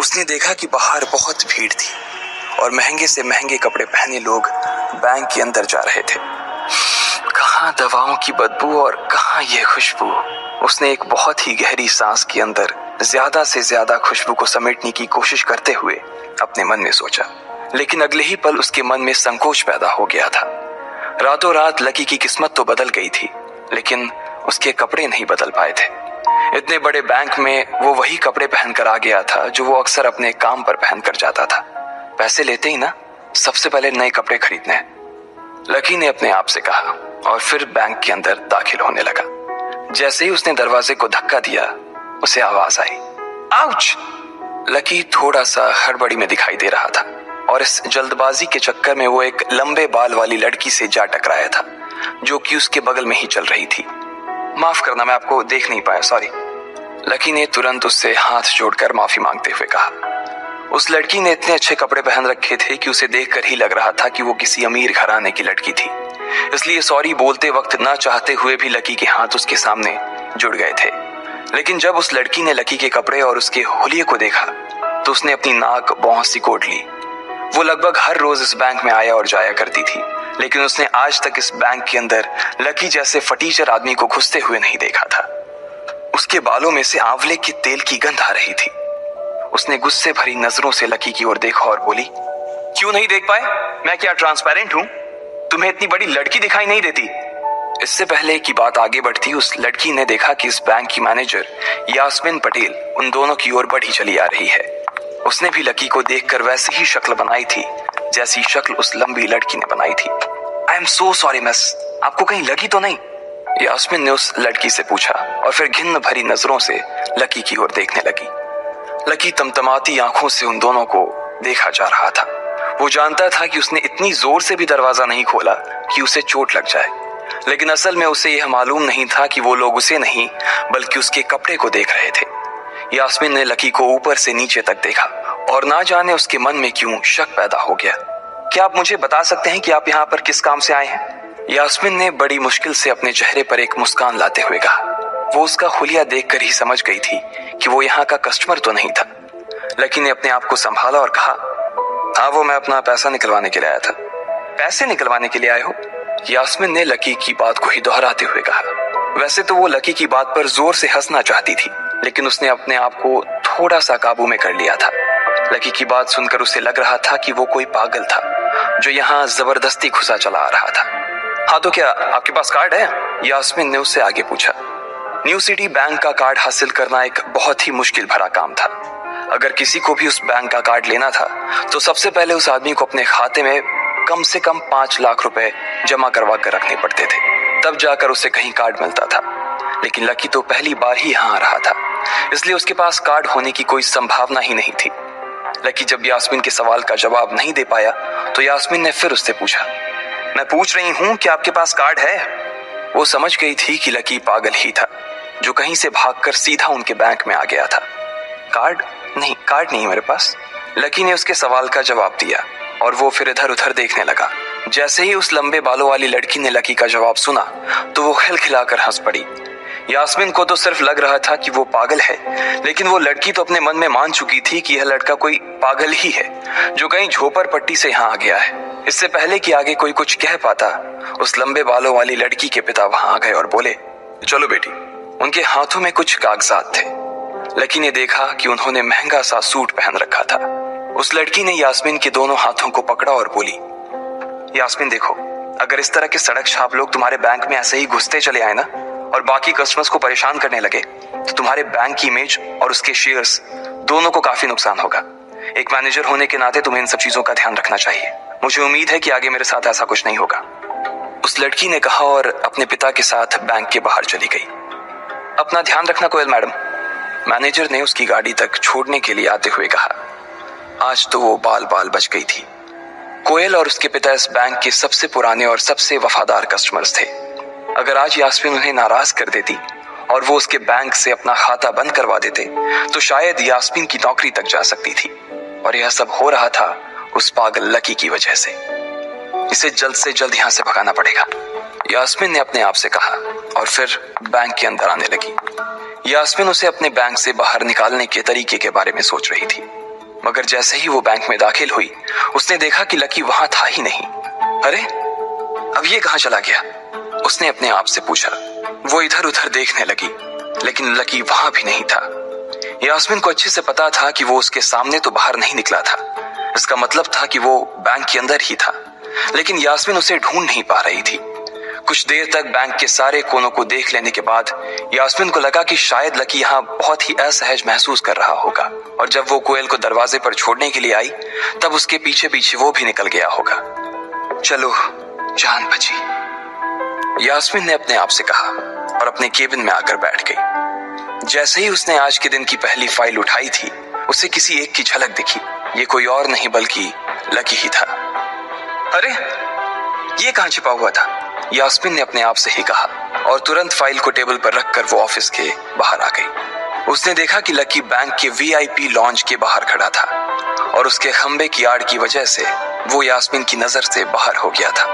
उसने देखा कि बाहर बहुत भीड़ थी और महंगे से महंगे कपड़े पहने लोग बैंक के अंदर जा रहे थे। कहाँ दवाओं की बदबू और कहाँ ये खुशबू। उसने एक बहुत ही गहरी सांस के अंदर ज्यादा से ज्यादा खुशबू को समेटने की कोशिश करते हुए अपने मन में सोचा, लेकिन अगले ही पल उसके मन में संकोच पैदा हो गया था। रातों रात लकी की किस्मत तो बदल गई थी, लेकिन उसके कपड़े नहीं बदल पाए थे। इतने बड़े बैंक में वो वही कपड़े पहनकर आ गया था जो वो अक्सर अपने काम पर पहनकर जाता था। पैसे लेते ही ना सबसे पहले नए कपड़े खरीदने हैं, लकी ने अपने आप से कहा और फिर बैंक के अंदर दाखिल होने लगा। जैसे ही उसने दरवाजे को धक्का दिया, उसे आवाज आई, आउच! लकी थोड़ा सा हड़बड़ी में दिखाई दे रहा था और इस जल्दबाजी के चक्कर में वो एक लंबे बाल वाली लड़की से जा टकराया था जो कि उसके बगल में ही चल रही थी। माफ करना, मैं आपको देख नहीं पाया, सॉरी। लकी ने तुरंत उससे हाथ जोड़कर माफी मांगते हुए कहा। उस लड़की ने इतने अच्छे कपड़े पहन रखे थे कि उसे देखकर ही लग रहा था कि वो किसी अमीर घराने की लड़की थी, इसलिए सॉरी बोलते वक्त ना चाहते हुए भी लकी के हाथ उसके सामने जुड़ गए थे। लेकिन जब उस लड़की ने लकी के कपड़े और उसके हुलिये को देखा तो उसने अपनी नाक भौं सिकोड़ ली। वो लगभग हर रोज इस बैंक में आया और जाया करती थी, लेकिन उसने आज तक इस बैंक के अंदर लकी जैसे फटीचर आदमी को घुसते हुए नहीं देखा था। उसके बालों में से आंवले के तेल की गंध आ रही थी। उसने गुस्से भरी नजरों से लकी की ओर देखा और बोली, क्यों नहीं देख पाए? मैं क्या ट्रांसपेरेंट हूं? तुम्हें इतनी बड़ी लड़की दिखाई नहीं देती? इससे पहले कि बात आगे बढ़ती, उस लड़की ने देखा कि इस बैंक की मैनेजर यास्मीन पटेल उन दोनों की ओर बढ़ी चली आ रही है। उसने भी लकी को देखकर वैसी ही शक्ल बनाई थी जैसी शक्ल उस लंबी लड़की ने बनाई थी। I am so sorry miss, आपको कहीं लगी तो नहीं? यास्मीन ने उस लड़की से पूछा और फिर घिन्न भरी नजरों से लकी की ओर देखने लगी। लकी तमतमाती आंखों से उन दोनों को देखा जा रहा था। वो जानता था कि उसने इतनी जोर से भी दरवाजा नहीं खोला कि उसे चोट लग जाए, लेकिन असल में उसे यह मालूम नहीं था कि वो लोग उसे नहीं बल्कि उसके कपड़े को देख रहे थे। यास्मीन ने लकी को ऊपर से नीचे तक देखा और ना जाने उसके मन में क्यों शक पैदा हो गया। क्या आप मुझे बता सकते हैं कि आप यहाँ पर किस काम से आए हैं? यास्मीन ने बड़ी मुश्किल से अपने चेहरे पर एक मुस्कान लाते हुए कहा। वो उसका हुलिया देखकर ही समझ गई थी कि वो यहाँ का कस्टमर तो नहीं था। लकी ने अपने आप को संभाला और कहा, हाँ वो मैं अपना पैसा निकलवाने के लिए आया था। पैसे निकलवाने के लिए आए हो? यास्मीन ने लकी की बात को ही दोहराते हुए कहा। वैसे तो वो लकी की बात पर जोर से हंसना चाहती थी, लेकिन उसने अपने आप को थोड़ा सा काबू में कर लिया था। लकी की बात सुनकर उसे लग रहा था कि वो कोई पागल था जो यहाँ जबरदस्ती घुसा चला आ रहा था। हाँ तो क्या आपके पास कार्ड है? यास्मीन ने उससे आगे पूछा। न्यू सिटी बैंक का कार्ड हासिल करना एक बहुत ही मुश्किल भरा काम था। अगर किसी को भी उस बैंक का कार्ड लेना था तो सबसे पहले उस आदमी को अपने खाते में कम से कम 5 लाख रुपए जमा करवा कर रखने पड़ते थे, तब जाकर उसे कहीं कार्ड मिलता था। लेकिन लकी तो पहली बार ही यहाँ आ रहा था, इसलिए उसके पास कार्ड होने की कोई संभावना ही नहीं थी। लकी जब यास्मीन के सवाल का जवाब नहीं दे पाया तो यास्मीन ने फिर उससे पूछा, मैं पूछ रही हूँ कि आपके पास कार्ड है? वो समझ गई थी कि लकी पागल ही था जो कहीं से भागकर सीधा उनके बैंक में आ गया था। कार्ड नहीं मेरे पास। लकी ने उसके सवाल का जवाब दिया और वो फिर इधर उधर देखने लगा। जैसे ही उस लंबे बालों वाली लड़की ने लकी का जवाब सुना तो वो खिलखिलाकर हंस पड़ी। यास्मीन को तो सिर्फ लग रहा था कि वो पागल है, लेकिन वो लड़की तो अपने मन में मान चुकी थी कि यह लड़का कोई पागल ही है जो कहीं झोपड़पट्टी से यहाँ आ गया है। इससे पहले कि आगे कोई कुछ कह पाता, उस लंबे बालों वाली लड़की के पिता वहां आ गए और बोले, चलो बेटी। उनके हाथों में कुछ कागजात थे। लकी ने देखा कि उन्होंने महंगा सा सूट पहन रखा था। उस लड़की ने यास्मीन के दोनों हाथों को पकड़ा और बोली, यास्मीन देखो, अगर इस तरह के सड़क छाप लोग तुम्हारे बैंक में ऐसे ही घुसते चले आए ना और बाकी कस्टमर्स को परेशान करने लगे तो तुम्हारे बैंक की इमेज और उसके शेयर्स दोनों को काफी नुकसान होगा। एक मैनेजर होने के नाते तुम्हें इन सब चीजों का ध्यान रखना चाहिए। मुझे उम्मीद है कि आगे मेरे साथ ऐसा कुछ नहीं होगा। उस लड़की ने कहा और अपने पिता के साथ बैंक के बाहर चली गई। अपना ध्यान रखना कोयल मैडम, मैनेजर ने उसकी गाड़ी तक छोड़ने के लिए आते हुए कहा। आज तो वो बाल बाल बच गई थी। कोयल और उसके पिता इस बैंक के सबसे पुराने और सबसे वफादार कस्टमर्स थे। अगर आज यास्मीन उन्हें नाराज कर देती और वो उसके बैंक से अपना खाता बंद करवा देते तो शायद यास्मीन की नौकरी तक जा सकती थी। और यह सब हो रहा था उस पागल लकी की वजह से। इसे जल्द से जल्द यहाँ से भगाना पड़ेगा, यास्मीन ने अपने आप से कहा और फिर बैंक के अंदर आने लगी। यास्मीन उसे अपने बैंक से बाहर निकालने के तरीके के बारे में सोच रही थी। मगर जैसे ही वो बैंक में दाखिल हुई, उसने देखा कि लकी वहां था ही नहीं। अरे अब ये कहां चला गया, उसने अपने आप से पूछा। वो इधर उधर देखने लगी, लेकिन लकी वहां भी नहीं था। यास्मीन को अच्छे से पता था कि वो उसके सामने तो बाहर नहीं निकला था। इसका मतलब था कि वो बैंक के अंदर ही था, लेकिन यास्मीन उसे ढूंढ नहीं पा रही थी। कुछ देर तक बैंक के सारे कोनों को देख लेने के बाद यास्मीन को लगा कि शायद लकी यहाँ बहुत ही असहज महसूस कर रहा होगा, और जब वो कोयल को दरवाजे पर छोड़ने के लिए आई, तब उसके पीछे पीछे वो भी निकल गया होगा। चलो, जान बची, यास्मीन ने अपने आप से कहा और अपने केबिन में आकर बैठ गई। जैसे ही उसने आज के दिन की पहली फाइल उठाई थी, उसे किसी एक की झलक दिखी। ये कोई और नहीं बल्कि लकी ही था। अरे ये कहां छिपा हुआ था, यास्मीन ने अपने आप से ही कहा, और तुरंत फाइल को टेबल पर रखकर वो ऑफिस के बाहर आ गई। उसने देखा कि लकी बैंक के VIP लॉन्ज के बाहर खड़ा था, और उसके खंबे की आड़ की वजह से वो यास्मीन की नजर से बाहर हो गया था।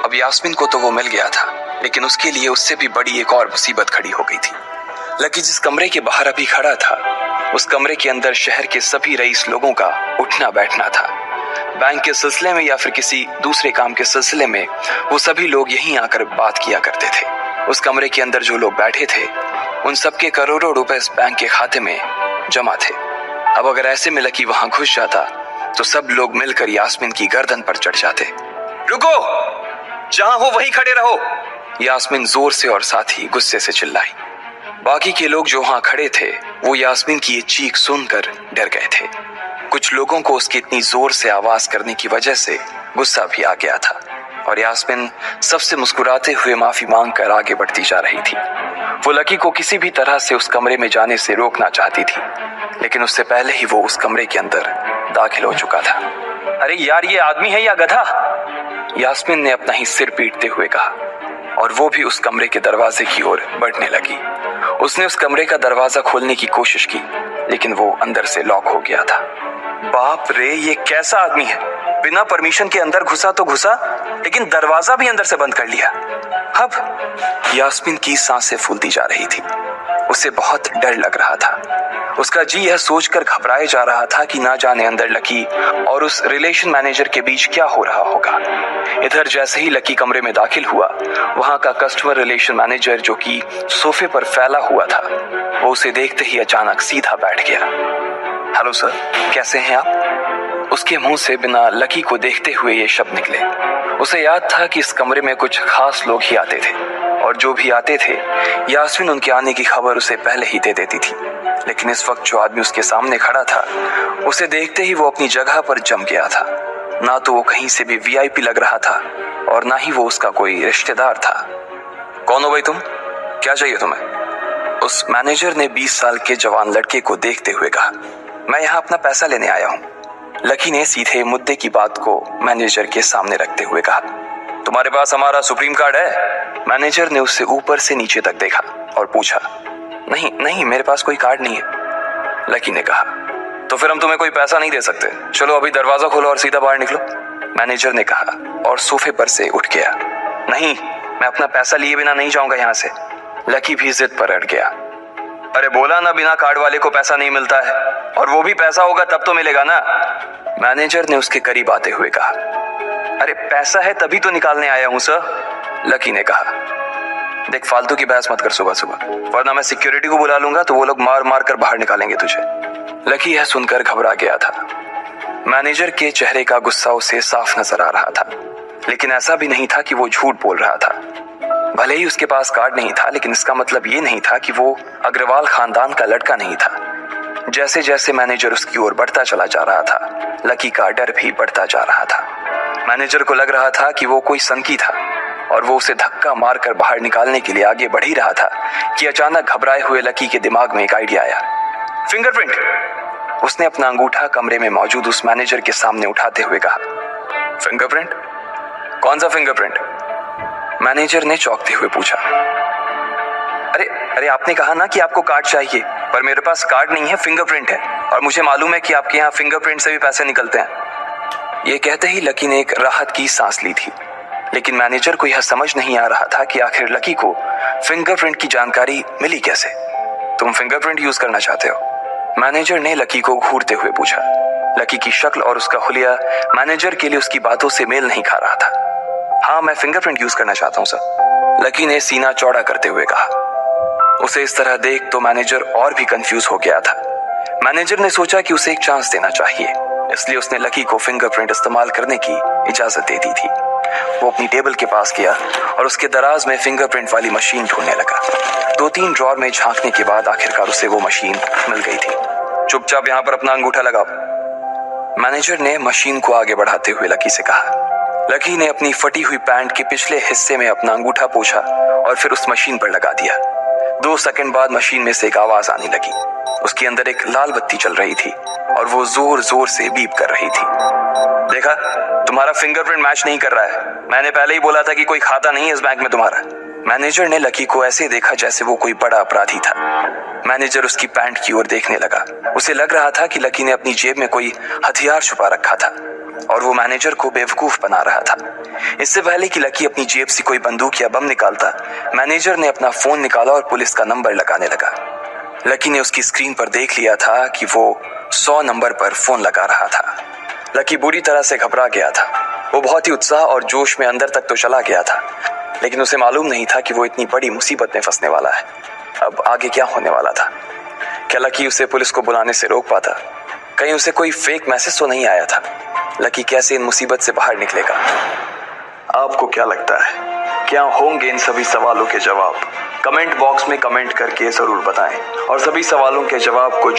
अब यास्मीन को तो वो मिल गया था, लेकिन उसके लिए उससे भी बड़ी एक और मुसीबत खड़ी हो गई थी। लकी जिस कमरे के बाहर अभी खड़ा था, उस कमरे के अंदर शहर के सभी रईस लोगों का उठना बैठना था। बैंक के सिलसिले में या फिर किसी दूसरे काम के सिलसिले में वो सभी लोग यहीं आकर बात किया करते थे। उस कमरे के अंदर जो लोग बैठे थे, उन सबके करोड़ों रुपए इस बैंक के खाते में जमा थे। अब अगर ऐसे में लकी वहां घुस जाता, तो सब लोग मिलकर यास्मीन की गर्दन पर चढ़ जाते। रुको, जहां हो वहीं खड़े रहो, यास्मीन जोर से और साथ ही गुस्से से चिल्लाई। बाकी के लोग जो वहां खड़े थे, वो यास्मीन की ये चीख सुनकर डर गए थे। कुछ लोगों को उसकी इतनी जोर से आवाज करने की वजह से गुस्सा भी आ गया था, और यास्मीन सबसे मुस्कुराते हुए माफी मांगकर आगे बढ़ती जा रही थी। वो लकी को किसी भी तरह से उस कमरे में जाने से रोकना चाहती थी, लेकिन उससे पहले ही वो उस कमरे के अंदर दाखिल हो चुका था। अरे यार, ये आदमी है या गधा, यास्मीन ने अपना ही सिर पीटते हुए कहा, और वो भी उस कमरे के दरवाजे की ओर बढ़ने लगी। उसने उस कमरे का दरवाजा खोलने की कोशिश की, लेकिन वो अंदर से लॉक हो गया था। बाप रे, ये कैसा आदमी है, बिना परमिशन के अंदर घुसा तो घुसा, लेकिन दरवाजा भी अंदर से बंद कर लिया। अब यास्मीन की सांसें फूलती जा रही थी। उसे बहुत डर लग रहा था। उसका जी यह सोचकर घबराए जा रहा था कि ना जाने अंदर लकी और उस रिलेशन मैनेजर के बीच क्या हो रहा होगा। इधर जैसे ही लकी कमरे में दाखिल हुआ, वहां का कस्टमर रिलेशन मैनेजर, जो कि सोफे पर फैला हुआ था, वो उसे देखते ही अचानक सीधा बैठ गया। हेलो सर, कैसे हैं आप? उसके मुंह से बिना लकी को देखते हुए ये शब्द निकले। उसे याद था कि इस कमरे में कुछ खास लोग ही आते थे, और जो भी आते थे, यास्मीन उनके आने की खबर उसे पहले ही दे देती थी। लेकिन इस वक्त जो आदमी उसके सामने खड़ा था, उसे देखते ही वो अपनी जगह पर जम गया था। ना तो वो कहीं से भी VIP लग रहा था, और ना ही वो उसका कोई रिश्तेदार था। कौन हो भाई तुम, क्या चाहिए तुम्हें? उस मैनेजर ने 20 साल के जवान लड़के को देखते हुए कहा। मैं यहाँ अपना पैसा लेने आया हूँ, लकी ने सीधे मुद्दे की बात को मैनेजर के सामने रखते हुए कहा। तुम्हारे पास हमारा सुप्रीम कार्ड है? मैनेजर ने उससे ऊपर से नीचे तक देखा और पूछा। नहीं नहीं, मेरे पास कोई कार्ड नहीं है, लकी ने कहा। तो फिर हम तुम्हें कोई पैसा नहीं दे सकते। चलो अभी दरवाजा खोलो और सीधा बाहर निकलो, मैनेजर ने कहा, और सोफे पर से उठ गया। नहीं, मैं अपना पैसा लिए बिना नहीं जाऊंगा यहाँ से, लकी भी जिद पर अड़ गया। अरे बोला ना, बिना कार्ड वाले को पैसा नहीं मिलता है, और वो भी पैसा होगा तब तो मिलेगा ना, मैनेजर ने उसके करीब आते हुए कहा। अरे पैसा है तभी तो निकालने आया हूं सर, लकी ने कहा। देख, फालतू की बहस मत कर सुबह सुबह, वरना मैं सिक्योरिटी को बुला लूंगा तो वो लोग मार मार कर बाहर निकालेंगे तुझे। लकी यह सुनकर घबरा गया था। मैनेजर के चेहरे का गुस्सा उसे साफ नजर आ रहा था, लेकिन ऐसा भी नहीं था कि वो झूठ बोल रहा था। भले ही उसके पास कार्ड नहीं था, लेकिन इसका मतलब ये नहीं था कि वो अग्रवाल खानदान का लड़का नहीं था। जैसे जैसे मैनेजर उसकी ओर बढ़ता चला जा रहा था, लकी का डर भी बढ़ता जा रहा था। मैनेजर को लग रहा था कि वो कोई संकी था, और वो उसे धक्का मारकर बाहर निकालने के लिए आगे बढ़ ही रहा था कि अचानक घबराए हुए लकी के दिमाग में एक आइडिया आया। फिंगरप्रिंट, उसने अपना अंगूठा कमरे में मौजूद उस मैनेजर के सामने उठाते हुए कहा। फिंगरप्रिंट? कौन सा फिंगरप्रिंट? मैनेजर ने चौंकते हुए पूछा। अरे अरे, आपने कहा ना कि आपको कार्ड चाहिए, पर मेरे पास कार्ड नहीं है, फिंगरप्रिंट है, और मुझे मालूम है कि आपके यहाँ फिंगरप्रिंट से भी पैसे निकलते हैं। ये कहते ही लकी ने एक राहत की सांस ली थी, लेकिन मैनेजर को यह समझ नहीं आ रहा था कि आखिर लकी को फिंगरप्रिंट की जानकारी मिली कैसे। तुम फिंगरप्रिंट यूज करना चाहते हो? मैनेजर ने लकी को घूरते हुए पूछा। लकी की शक्ल और उसका हुलिया मैनेजर के लिए उसकी बातों से मेल नहीं खा रहा था। हाँ, मैं फिंगरप्रिंट यूज करना चाहता हूँ सर, लकी ने सीना चौड़ा करते हुए कहा। उसे इस तरह देख तो मैनेजर और भी कंफ्यूज हो गया था। मैनेजर ने सोचा कि उसे एक चांस देना चाहिए, इसलिए उसने लकी को फिंगरप्रिंट इस्तेमाल करने की इजाजत दे दी थी। वो अपनी टेबल के पास गया और उसके दराज में फिंगरप्रिंट वाली मशीन ढूंढने लगा। 2-3 ड्रॉर में झांकने के बाद आखिरकार उसे वो मशीन मिल गई थी। चुपचाप यहाँ पर अपना अंगूठा लगाओ, मैनेजर ने मशीन को आगे बढ़ाते हुए लकी से कहा। लकी ने अपनी फटी हुई पैंट के पिछले हिस्से में अपना अंगूठा पोंछा और फिर उस मशीन पर लगा दिया। 2 सेकंड बाद मशीन में से एक आवाज आने लगी। उसके अंदर एक लाल बत्ती चल रही थी और वो जोर जोर से बीप कर रही थी। देखा, तुम्हारा फिंगरप्रिंट मैच नहीं कर रहा है। मैंने पहले ही बोला था कि कोई खाता नहीं है इस बैंक में तुम्हारा। मैनेजर ने लकी को ऐसे देखा जैसे वो कोई बड़ा अपराधी था। मैनेजर उसकी पैंट की ओर देखने लगा। उसे लग रहा था कि लकी ने अपनी जेब में कोई हथियार छुपा रखा था और वो मैनेजर को बेवकूफ बना रहा था। इससे पहले कि लकी अपनी जेब से कोई बंदूक या बम निकालता, मैनेजर ने अपना फोन निकाला और पुलिस का नंबर लगाने लगा। लकी ने उसकी स्क्रीन पर देख लिया था कि वो 100 नंबर पर फोन लगा रहा था। लकी बुरी तरह से घबरा गया था। वो बहुत ही उत्साह और जोश में अंदर तक तो चला गया था, लेकिन उसे मालूम नहीं था कि वो इतनी बड़ी मुसीबत में फंसने वाला है। अब आगे क्या होने वाला था? क्या लकी उसे पुलिस को बुलाने से रोक पाता? कहीं उसे कोई फेक मैसेज तो नहीं आया था? लकी कैसे इन मुसीबत से बाहर निकलेगा? आपको क्या लगता है, क्या होंगे इन सभी सवालों के जवाब? कमेंट बॉक्स में कमेंट करके जरूर बताएं और सभी सवालों के जवाब को